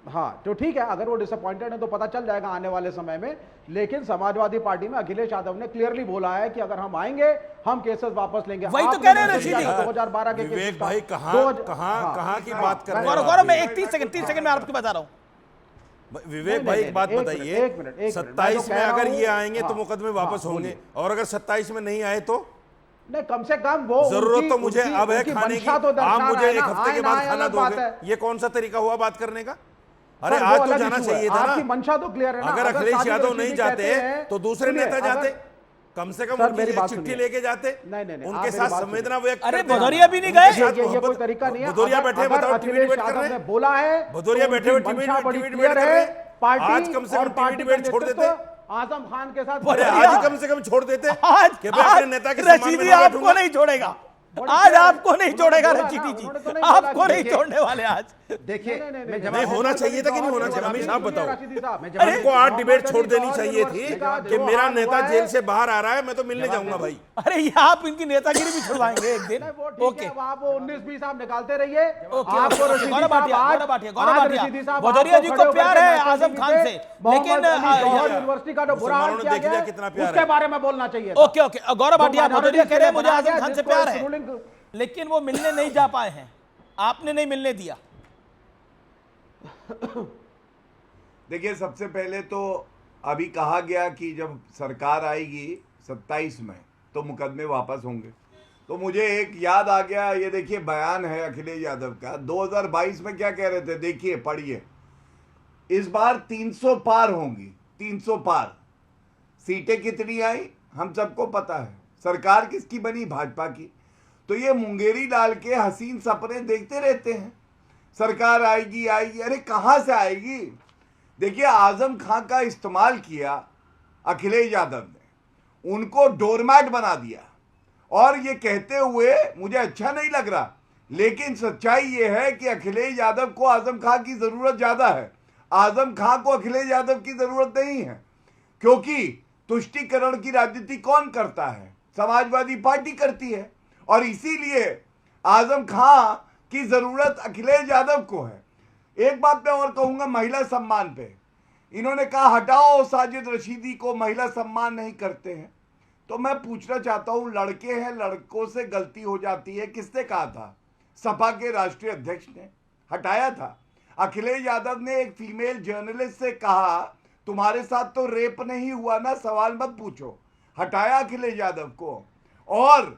हाँ तो ठीक है, अगर वो डिसअपॉइंटेड है तो पता चल जाएगा आने वाले समय में। लेकिन समाजवादी पार्टी में अखिलेश यादव ने क्लियरली बोला है कि अगर हम आएंगे हम केसेस वापस लेंगे। वही तो कह रहे हैं रशीदी। 2012 के विवेक भाई कहां की बात कर रहे हैं? गौरव मैं 30 सेकंड में आपको बता रहा हूं। विवेक भाई एक बात बताइए, 27 में अगर ये आएंगे तो मुकदमे वापस होंगे, और अगर 27 में नहीं आए तो नहीं, कम से कम वो जरूरत तो मुझे अब है खाने की, आप मुझे एक हफ्ते के बाद खाना दोगे, है। ये कौन सा तरीका हुआ बात करने का? अरे आज तो जाना चाहिए था ना। आपकी मंशा तो क्लियर है ना। अगर अखिलेश यादव नहीं जाते तो दूसरे नेता जाते, कम से कम उनकी चिट्ठी लेके जाते, उनके साथ संवेदना व्यक्त। अरे भदौरिया भी नहीं गए, ये कोई तरीका नहीं है। भदौरिया बैठे बताओ टीवी डिबेट कर रहे हैं, बोला है भदौरिया बैठे हुए टीवी डिबेट कर रहे हैं। आज कम से कम टीवी डिबेट छोड़ देते, आजम खान के साथ आज कम से कम छोड़ देते। आज अपने नेता के रशीदी आपको नहीं छोड़ेगा, आज आपको नहीं छोड़ेगा रशीदी जी, आपको नहीं छोड़ने वाले आज। देखिए नहीं होना चाहिए था कि नहीं होना चाहिए? हमें आप बताओ, हमको आज डिबेट छोड़ देनी चाहिए थी कि मेरा नेता जेल से बाहर आ रहा है, मैं तो मिलने जाऊंगा भाई। अरे ये आप इनकी नेतागिरी भी छुड़वाएंगे एक दिन। ओके, आप 19-20 आप निकालते रहिए। गौरव भाटिया भदौरिया जी को प्यार है आजम खान से, लेकिन यूनिवर्सिटी का जो बुरा हाल किया गया कितना प्यार उसके बारे में बोलना चाहिए। ओके गौरव भाटिया भदौरिया कह रहे हैं मुझे आजम खान से प्यार है, लेकिन वो मिलने नहीं जा पाए हैं, आपने नहीं मिलने दिया। देखिए, सबसे पहले तो अभी कहा गया कि जब सरकार आएगी 27 में तो मुकदमे वापस होंगे, तो मुझे एक याद आ गया। ये देखिए बयान है अखिलेश यादव का, 2022 में क्या कह रहे थे, देखिए पढ़िए। इस बार 300 पार होंगी, 300 पार। सीटें कितनी आई हम सबको पता है, सरकार किसकी बनी, भाजपा की। तो ये मुंगेरी डाल के हसीन सपने देखते रहते हैं, सरकार आएगी आएगी, अरे कहां से आएगी। देखिए, आजम खां का इस्तेमाल किया अखिलेश यादव ने, उनको डोरमैट बना दिया, और ये कहते हुए मुझे अच्छा नहीं लग रहा, लेकिन सच्चाई ये है कि अखिलेश यादव को आजम खां की जरूरत ज्यादा है। आजम खां को अखिलेश यादव की जरूरत नहीं है, क्योंकि तुष्टीकरण की राजनीति कौन करता है, समाजवादी पार्टी करती है, और इसीलिए आजम खां की जरूरत अखिलेश यादव को है। एक बात मैं और कहूंगा महिला सम्मान पे, इन्होंने कहा हटाओ साजिद रशीदी को, महिला सम्मान नहीं करते हैं। तो मैं पूछना चाहता हूं, लड़के हैं, लड़कों से गलती हो जाती है, किसने कहा था? सपा के राष्ट्रीय अध्यक्ष ने हटाया था। अखिलेश यादव ने एक फीमेल जर्नलिस्ट से कहा तुम्हारे साथ तो रेप नहीं हुआ ना, सवाल मत पूछो, हटाया अखिलेश यादव को। और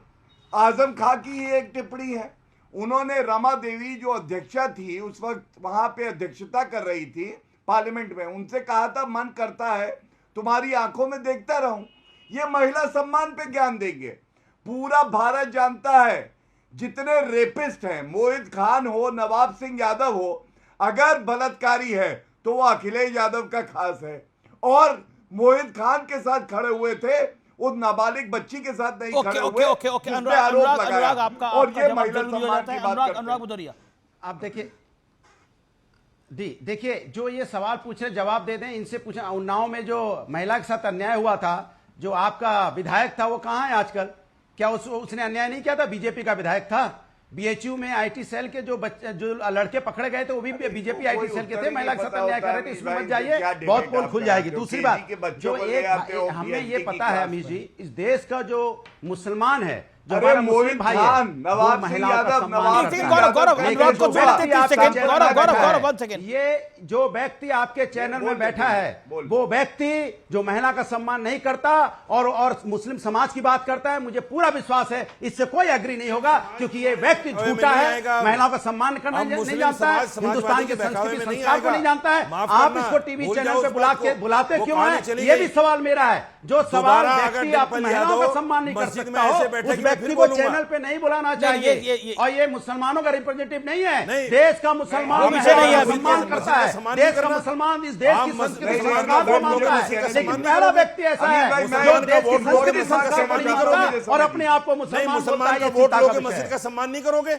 आजम खां की एक टिप्पणी है, उन्होंने रमा देवी जो अध्यक्षा थी उस वक्त वहां पे अध्यक्षता कर रही थी पार्लियामेंट में, उनसे कहा था मन करता है तुम्हारी आंखों में देखता रहूं। ये महिला सम्मान पे ज्ञान देंगे। पूरा भारत जानता है जितने रेपिस्ट हैं, मोहित खान हो, नवाब सिंह यादव हो, अगर बलात्कारी है तो वो अखिलेश यादव का खास है, और मोहित खान के साथ खड़े हुए थे, उस नाबालिग बच्ची के साथ नहीं खड़े हुए। ओके अनुराग आपका और ये महिला सम्मान की बात करते हैं। अनुराग भदौरिया, आप देखिए जो ये सवाल पूछ रहे जवाब दे दें, इनसे पूछें। उन्नाव में जो महिला के साथ अन्याय हुआ था, जो आपका विधायक था वो कहां है आजकल? क्या उसने अन्याय नहीं किया था? बीजेपी का विधायक था। बीएचयू में आईटी सेल के जो लड़के पकड़े गए थे वो भी बीजेपी आईटी सेल के थे, महिला के साथ अन्याय कर रहे थे। इसमें मत जाइए, बहुत पोल खुल जाएगी। दूसरी बात, जो एक हमें ये पता है अमीश जी, इस देश का जो मुस्लमान है, जो हमारा मुस्लिम भाई है, नवाब सिंह यादव, ये जो व्यक्ति आपके चैनल में बैठा है, वो व्यक्ति जो महिला का सम्मान नहीं करता और मुस्लिम समाज की बात करता है, मुझे पूरा विश्वास है इससे कोई एग्री नहीं होगा, क्योंकि ये व्यक्ति झूठा है, महिलाओं का सम्मान करना नहीं जानता है, हिंदुस्तान के संस्कृति संस्कार को नहीं जानता है। आप इसको टीवी चैनल पे बुलाते क्यों हैं? ये भी सवाल मेरा है। जो सवाल व्यक्ति आप महिलाओं का सम्मान नहीं कर सकता हो, उस व्यक्ति को चैनल पे नहीं बुलाना चाहिए। और ये मुसलमानों का रिप्रेजेंटेटिव नहीं है, देश का मुसलमान सम्मान करता है, देश का मुसलमान इस देश की संस्कृति संस्कार को मानता है। लेकिन पहला व्यक्ति ऐसा है जो देश की संस्कृति संस्कार को नहीं मानता और अपने आप को मुसलमान का वोट लोगे, मस्जिद का सम्मान नहीं करोगे?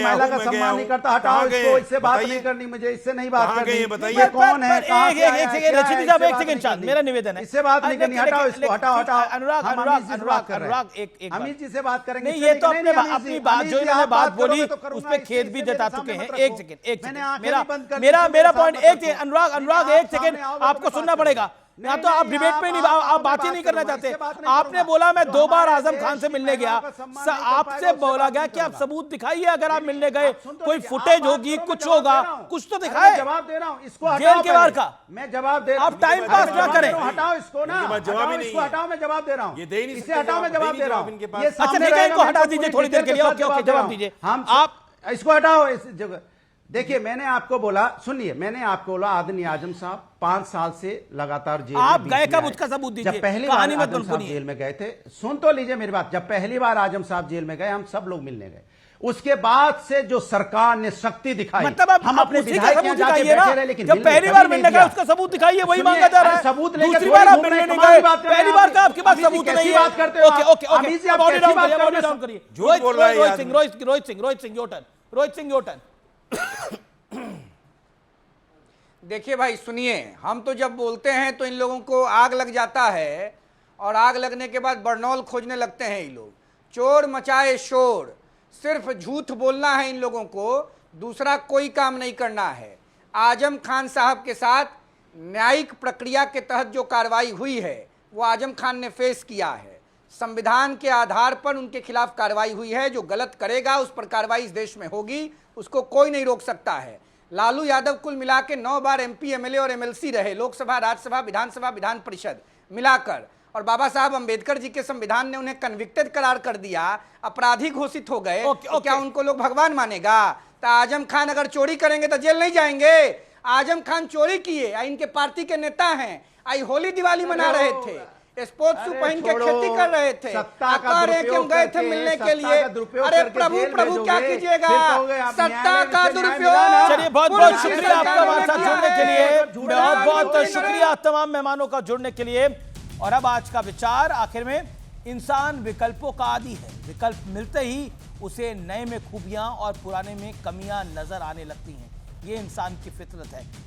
महिला का सम्मान नहीं करता, हटाओ इसको, इससे बात नहीं करनी मुझे, इससे नहीं बात करनी। ये कौन है, कहां से आया है, रशीदी साहब एक सेकंड शांत, मेरा निवेदन है, इससे बात नहीं करनी, हटाओ इसको, हटाओ हटाओ। अनुराग एक अमित जी से बात करेंगे। नहीं, ये तो अपनी बात जो इन्होंने बात बोली उस पर खेद भी जता चुके हैं। एक सेकंड मेरा पॉइंट एक अनुराग एक सेकंड आपको सुनना पड़ेगा। या तो आप डिबेट में नहीं, आप बात ही नहीं करना चाहते। आपने बोला मैं 2 बार आजम खान से मिलने गया, आपसे बोला गया कि आप सबूत दिखाइए, अगर आप मिलने गए कोई फुटेज होगी, कुछ होगा, कुछ तो दिखाए। जवाब दे रहा हूं, इसको जेल के बाहर का मैं जवाब दे रहा हूं। आप टाइम पास ना करें, हटाओ इसको ना, इसको हटाओ, मैं जवाब दे रहा हूं, इसे हटाओ, मैं जवाब दे रहा हूं। अच्छा ठीक है, इनको हटा दीजिए थोड़ी देर के लिए। ओके ओके, जवाब दीजिए आप, इसको हटाओ इस जगह। देखिए मैंने आपको बोला, सुनिए, मैंने आपको बोला आदरणीय आजम साहब 5 साल से लगातार जेल आप में गए बीच में कब, उसका सबूत दीजिए। जब पहली बार आजम साहब जेल में गए थे, सुन तो लीजिए मेरी बात, जब पहली बार आजम साहब जेल में गए हम सब लोग मिलने गए, उसके बाद से जो सरकार ने शक्ति दिखाई, मतलब हम अपने विधायक यहाँ जाके बैठे रहे, लेकिन जब पहली बार मिलने गए उसका सबूत दिखाइए, वही मांगा जा रहा है। सबूत दूसरी बार आप मिलने नहीं गए, पहली बार का आपके पास सबूत नहीं है। Okay okay okay, body down करिए। Rohit Singh your turn. देखिए भाई सुनिए, हम तो जब बोलते हैं तो इन लोगों को आग लग जाता है, और आग लगने के बाद बर्नौल खोजने लगते हैं ये लोग। चोर मचाए शोर, सिर्फ झूठ बोलना है इन लोगों को, दूसरा कोई काम नहीं करना है। आजम खान साहब के साथ न्यायिक प्रक्रिया के तहत जो कार्रवाई हुई है वो आजम खान ने फेस किया है। संविधान के आधार पर उनके खिलाफ कार्रवाई हुई है। जो गलत करेगा उस पर कार्रवाई इस देश में होगी, उसको कोई नहीं रोक सकता है। लालू यादव कुल मिला के 9 बार MP, MLA और MLC रहे, लोकसभा, राज्यसभा, विधानसभा, विधान परिषद मिलाकर, और बाबा साहब अंबेडकर जी के संविधान ने उन्हें कन्विक्टेड करार कर दिया, अपराधी घोषित हो गए। तो क्या उनको लोग भगवान मानेगा? तो आजम खान अगर चोरी करेंगे तो जेल नहीं जाएंगे। आजम खान चोरी किए, इनके पार्टी के नेता हैं, आई होली दिवाली मना रहे थे, स्पोर्ट्स शू पहन के खेती कर रहे थे, कह रहे कि हम गए थे मिलने के लिए। अरे प्रभु प्रभु क्या कीजिएगा, सत्ता का दुरुपयोग। चलिए बहुत बहुत शुक्रिया आपका हमारे साथ जुड़ने के लिए, बहुत बहुत शुक्रिया तमाम मेहमानों का जुड़ने के लिए। और अब आज का विचार, आखिर में इंसान विकल्पों का आदी है, विकल्प मिलते ही उसे नए में खूबियां और पुराने में कमियां नजर आने लगती हैं। ये इंसान की फितरत है।